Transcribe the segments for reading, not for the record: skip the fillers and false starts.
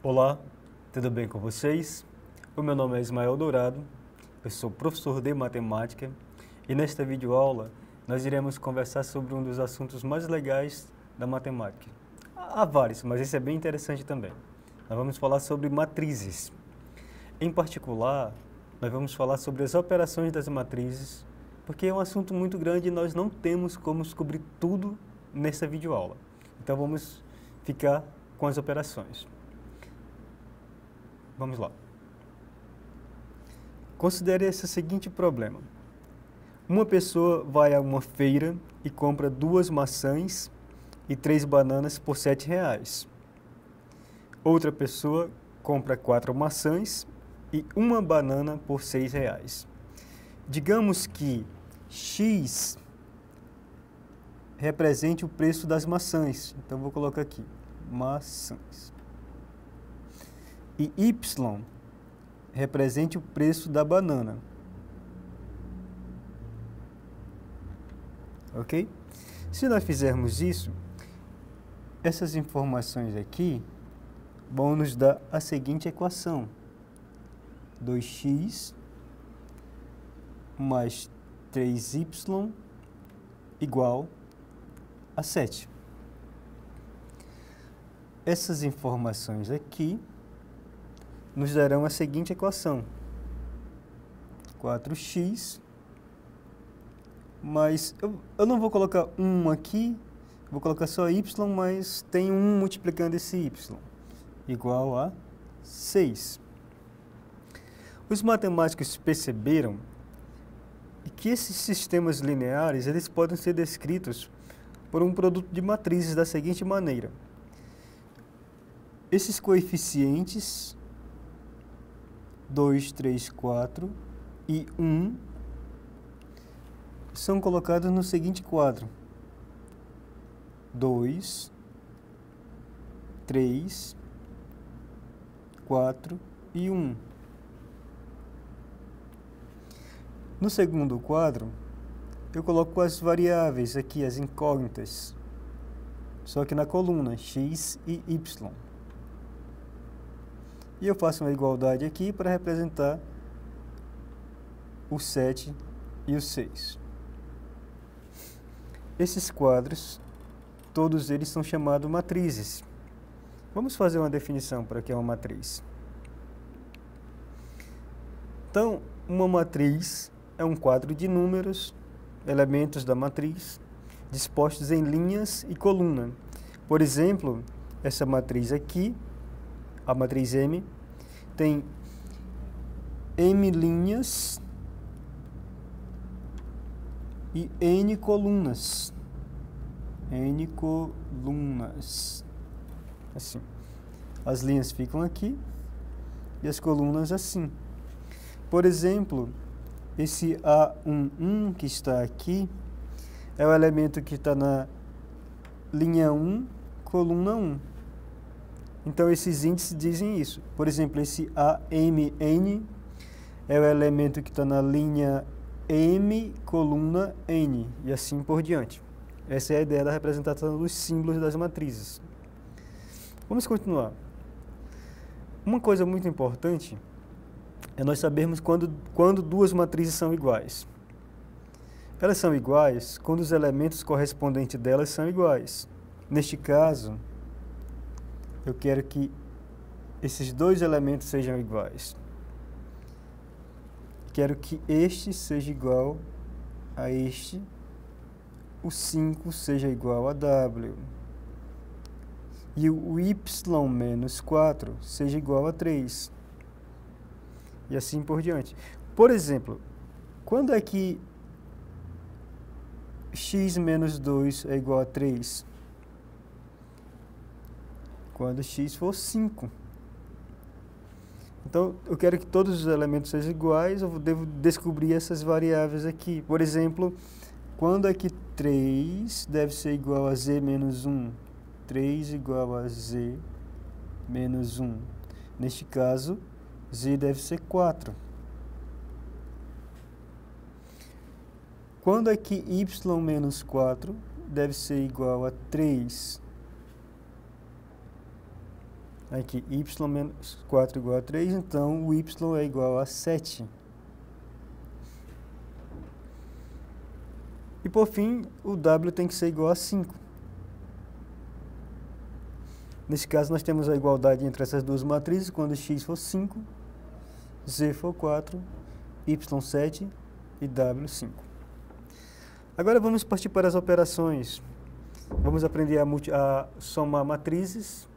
Olá, tudo bem com vocês? O meu nome é Ismael Dourado, eu sou professor de matemática e nesta videoaula nós iremos conversar sobre um dos assuntos mais legais da matemática. Há vários, mas esse é bem interessante também. Nós vamos falar sobre matrizes. Em particular, nós vamos falar sobre as operações das matrizes, porque é um assunto muito grande e nós não temos como descobrir tudo nessa videoaula. Então vamos ficar com as operações. Vamos lá. Considere esse seguinte problema. Uma pessoa vai a uma feira e compra 2 maçãs e 3 bananas por R$7. Outra pessoa compra 4 maçãs e 1 banana por R$6. Digamos que X represente o preço das maçãs. Então, vou colocar aqui, maçãs. E Y represente o preço da banana. Ok? Se nós fizermos isso, essas informações aqui vão nos dar a seguinte equação. 2x mais 3y igual a 7. Essas informações aqui nos darão a seguinte equação. 4x mais... Eu não vou colocar 1 aqui, vou colocar só y, mas tem 1 multiplicando esse y, igual a 6. Os matemáticos perceberam que esses sistemas lineares eles podem ser descritos por um produto de matrizes da seguinte maneira. Esses coeficientes 2, 3, 4 e 1 são colocados no seguinte quadro. 2, 3, 4 e 1. No segundo quadro, eu coloco as variáveis aqui, as incógnitas, só que na coluna x e y. E eu faço uma igualdade aqui para representar o 7 e o 6. Esses quadros, todos eles são chamados matrizes. Vamos fazer uma definição para o que é uma matriz. Então, uma matriz é um quadro de números, elementos da matriz, dispostos em linhas e coluna. Por exemplo, essa matriz aqui, a matriz M, tem M linhas e N colunas. N colunas. Assim. As linhas ficam aqui e as colunas assim. Por exemplo, esse A11 que está aqui é o elemento que está na linha 1, coluna 1. Então, esses índices dizem isso. Por exemplo, esse AMN é o elemento que está na linha M, coluna N, e assim por diante. Essa é a ideia da representação dos símbolos das matrizes. Vamos continuar. Uma coisa muito importante é nós sabermos quando 2 matrizes são iguais. Elas são iguais quando os elementos correspondentes delas são iguais. Neste caso, eu quero que esses 2 elementos sejam iguais. Quero que este seja igual a este, o 5 seja igual a W, e o y menos 4 seja igual a 3, e assim por diante. Por exemplo, quando é que x menos 2 é igual a 3? Quando x for 5. Então, eu quero que todos os elementos sejam iguais, eu devo descobrir essas variáveis aqui. Por exemplo, quando é que 3 deve ser igual a z menos 1? 3 igual a z menos 1. Neste caso, z deve ser 4. Quando é que y menos 4 deve ser igual a 3? Aqui, y menos 4 igual a 3, então o y é igual a 7. E por fim, o w tem que ser igual a 5. Nesse caso, nós temos a igualdade entre essas duas matrizes, quando x for 5, z for 4, y 7 e w 5. Agora vamos partir para as operações. Vamos aprender a somar matrizes,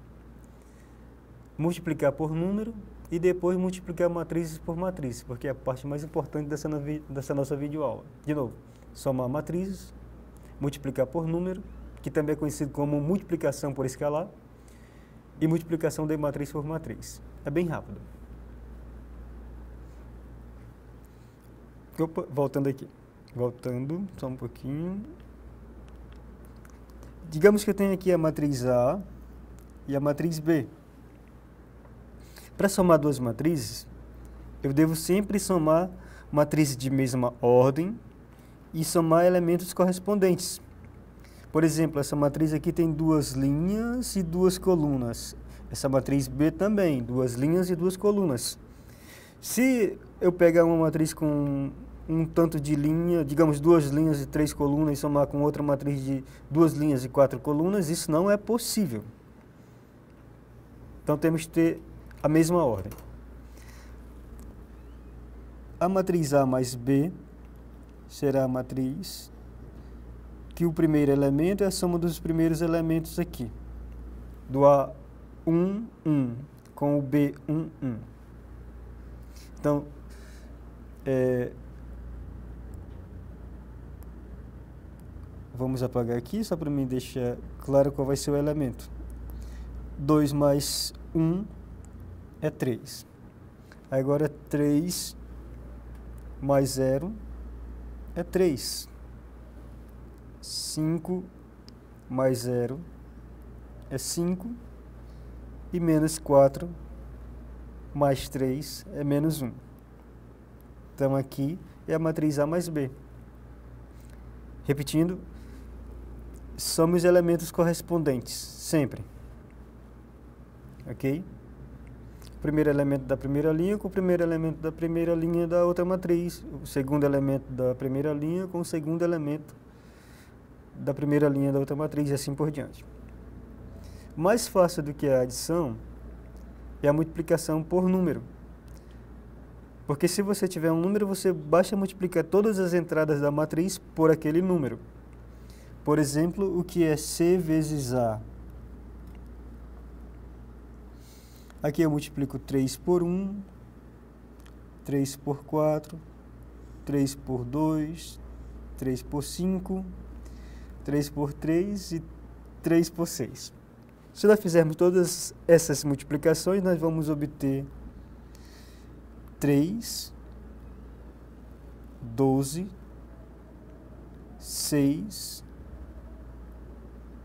multiplicar por número e depois multiplicar matrizes por matriz, porque é a parte mais importante dessa nossa videoaula. De novo, somar matrizes, multiplicar por número, que também é conhecido como multiplicação por escalar, e multiplicação de matriz por matriz. É bem rápido. Opa, voltando aqui. Voltando, só um pouquinho. Digamos que eu tenho aqui a matriz A e a matriz B. Para somar duas matrizes, eu devo sempre somar matrizes de mesma ordem e somar elementos correspondentes. Por exemplo, essa matriz aqui tem duas linhas e duas colunas. Essa matriz B também, duas linhas e duas colunas. Se eu pegar uma matriz com um tanto de linha, digamos 2 linhas e 3 colunas, e somar com outra matriz de 2 linhas e 4 colunas, isso não é possível. Então temos que ter a mesma ordem. A matriz A mais B será a matriz que o primeiro elemento é a soma dos primeiros elementos aqui. Do A1, 1, com o B1, 1. Então, vamos apagar aqui, só para mim deixar claro qual vai ser o elemento. 2 mais 1 é 3. Agora 3 mais 0 é 3. 5 mais 0 é 5. E menos 4 mais 3 é menos 1. Então aqui é a matriz A mais B. Repetindo, some os elementos correspondentes, sempre. Ok? O primeiro elemento da primeira linha com o primeiro elemento da primeira linha da outra matriz. O segundo elemento da primeira linha com o segundo elemento da primeira linha da outra matriz e assim por diante. Mais fácil do que a adição é a multiplicação por número. Porque se você tiver um número, você basta multiplicar todas as entradas da matriz por aquele número. Por exemplo, o que é C vezes A? Aqui eu multiplico 3 por 1, 3 por 4, 3 por 2, 3 por 5, 3 por 3 e 3 por 6. Se nós fizermos todas essas multiplicações, nós vamos obter 3, 12, 6,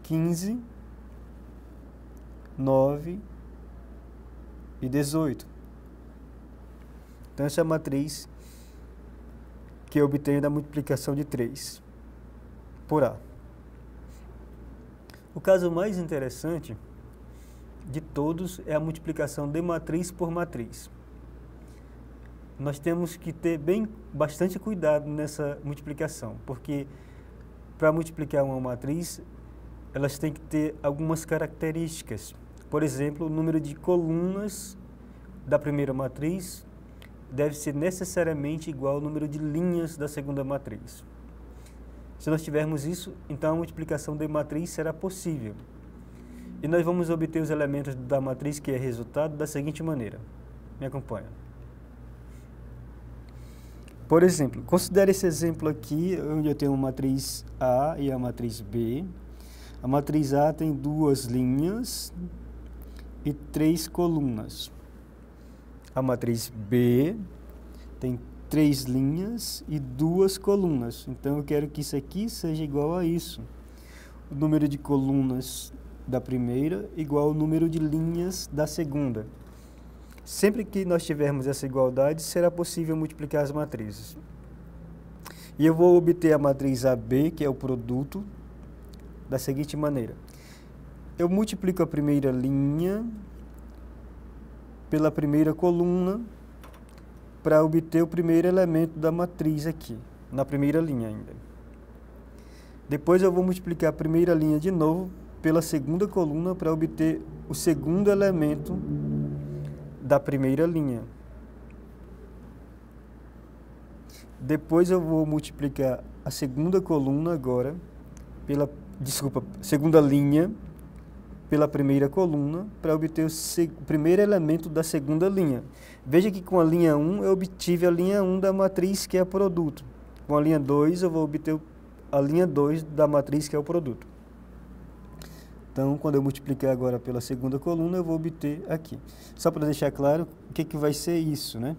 15, 9 e 18. Então, essa é a matriz que eu obtenho da multiplicação de 3 por A. O caso mais interessante de todos é a multiplicação de matriz por matriz. Nós temos que ter bastante cuidado nessa multiplicação, porque para multiplicar uma matriz, elas têm que ter algumas características. Por exemplo, o número de colunas da primeira matriz deve ser necessariamente igual ao número de linhas da segunda matriz. Se nós tivermos isso, então a multiplicação de matriz será possível. E nós vamos obter os elementos da matriz que é resultado da seguinte maneira. Me acompanha. Por exemplo, considere esse exemplo aqui, onde eu tenho a matriz A e a matriz B. A matriz A tem 2 linhas e 3 colunas. A matriz B tem 3 linhas e 2 colunas. Então, eu quero que isso aqui seja igual a isso. O número de colunas da primeira igual ao número de linhas da segunda. Sempre que nós tivermos essa igualdade, será possível multiplicar as matrizes. E eu vou obter a matriz AB, que é o produto, da seguinte maneira. Eu multiplico a primeira linha pela primeira coluna para obter o primeiro elemento da matriz aqui, na primeira linha ainda. Depois eu vou multiplicar a primeira linha de novo pela segunda coluna para obter o segundo elemento da primeira linha. Depois eu vou multiplicar a segunda coluna agora segunda linha pela primeira coluna para obter o primeiro elemento da segunda linha. Veja que com a linha 1 eu obtive a linha 1 da matriz, que é produto. Com a linha 2 eu vou obter a linha 2 da matriz, que é o produto. Então, quando eu multiplicar agora pela segunda coluna, eu vou obter aqui. Só para deixar claro o que vai ser isso, né?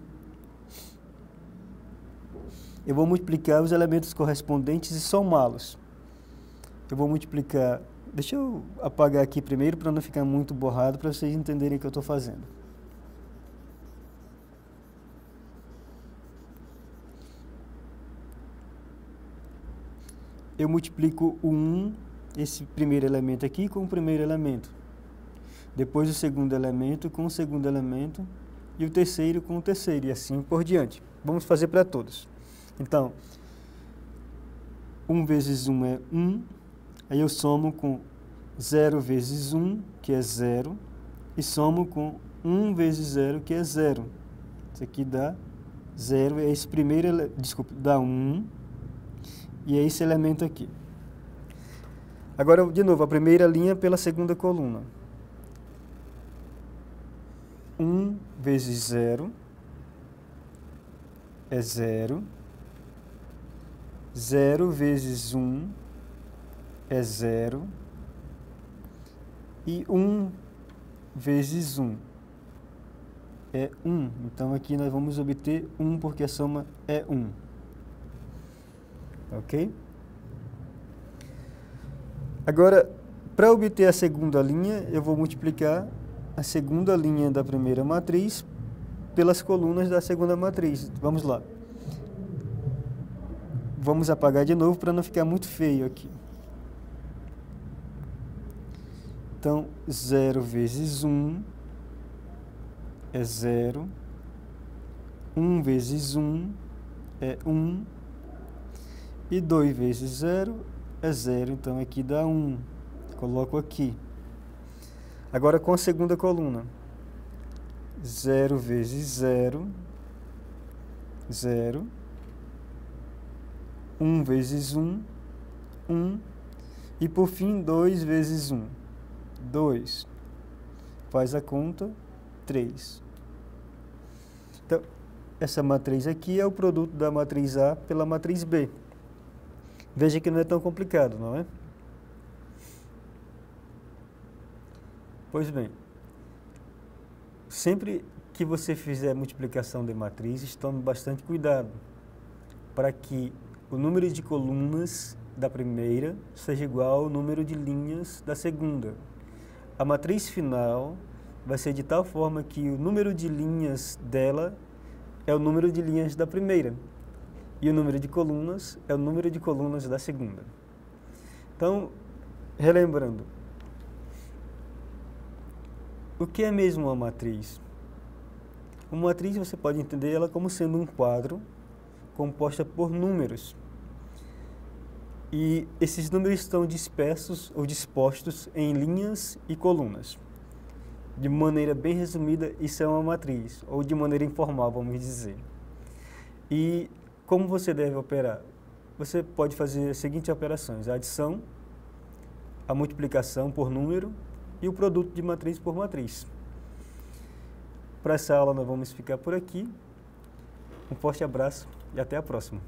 Eu vou multiplicar os elementos correspondentes e somá-los. Eu vou multiplicar... Deixa eu apagar aqui primeiro para não ficar muito borrado, para vocês entenderem o que eu estou fazendo. Eu multiplico o 1, esse primeiro elemento aqui, com o primeiro elemento. Depois o segundo elemento com o segundo elemento. E o terceiro com o terceiro, e assim por diante. Vamos fazer para todos. Então, 1 vezes 1 é 1. Aí eu somo com 0 vezes 1, que é 0. E somo com 1 vezes 0, que é 0. Isso aqui dá 0. É esse primeiro, dá 1. E é esse elemento aqui. Agora, de novo, a primeira linha pela segunda coluna. 1 vezes 0 é 0. 0 vezes 1 é 0. E 1 vezes 1 é 1. Então, aqui nós vamos obter 1, porque a soma é 1. Ok? Agora, para obter a segunda linha, eu vou multiplicar a segunda linha da primeira matriz pelas colunas da segunda matriz. Vamos lá. Vamos apagar de novo para não ficar muito feio aqui. Então, 0 vezes 1 é 0. 1 vezes 1 é 1. E 2 vezes 0 é 0. Então, aqui dá 1. Coloco aqui. Agora, com a segunda coluna. 0 vezes 0, 0. 1 vezes 1, 1. E, por fim, 2 vezes 1, 2. Faz a conta, 3. Então, essa matriz aqui é o produto da matriz A pela matriz B. Veja que não é tão complicado, não é? Pois bem, sempre que você fizer multiplicação de matrizes, tome bastante cuidado para que o número de colunas da primeira seja igual ao número de linhas da segunda. A matriz final vai ser de tal forma que o número de linhas dela é o número de linhas da primeira. E o número de colunas é o número de colunas da segunda. Então, relembrando, o que é mesmo uma matriz? Uma matriz você pode entender ela como sendo um quadro composta por números. E esses números estão dispersos ou dispostos em linhas e colunas. De maneira bem resumida, isso é uma matriz, ou de maneira informal, vamos dizer. E como você deve operar? Você pode fazer as seguintes operações: a adição, a multiplicação por número e o produto de matriz por matriz. Para essa aula nós vamos ficar por aqui. Um forte abraço e até a próxima.